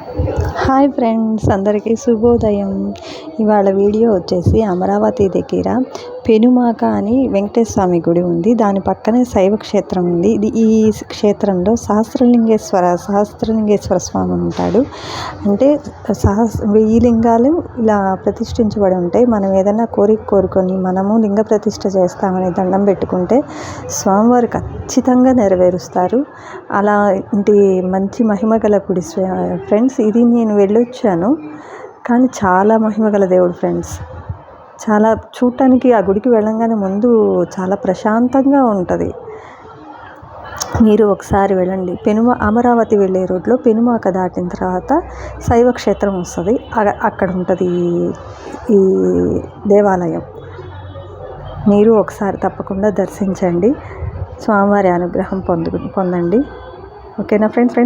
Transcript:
Hi friends, అందరికీ శుభోదయం. ఇవాళ వీడియో వచ్చేసి అమరావతి దగ్గర పెనుమాక అని వెంకటేశ్వర స్వామి గుడి ఉంది. దాని పక్కనే శైవ క్షేత్రం ఉంది. ఈ క్షేత్రంలో సహస్రలింగేశ్వర స్వామి ఉంటాడు. అంటే 1000 లింగాలు ఇలా ప్రతిష్ఠించబడి ఉంటాయి. మనం ఏదైనా కోరుకొని మనము లింగ ప్రతిష్ఠ చేస్తామని దండం పెట్టుకుంటే స్వామివారు ఖచ్చితంగా నెరవేరుస్తారు. అలాంటి మంచి మహిమగల గుడి ఫ్రెండ్స్. ఇది నేను వెళ్ళొచ్చాను, కానీ చాలా మహిమగల దేవుడు ఫ్రెండ్స్. చాలా చూడటానికి ఆ గుడికి వెళ్ళంగానే ముందు చాలా ప్రశాంతంగా ఉంటుంది. మీరు ఒకసారి వెళ్ళండి. అమరావతి వెళ్ళే రోడ్లో పెనుమాక దాటిన తర్వాత శైవ క్షేత్రం వస్తుంది. అక్కడ ఉంటుంది ఈ దేవాలయం. మీరు ఒకసారి తప్పకుండా దర్శించండి, స్వామివారి అనుగ్రహం పొందండి. ఓకేనా ఫ్రెండ్స్.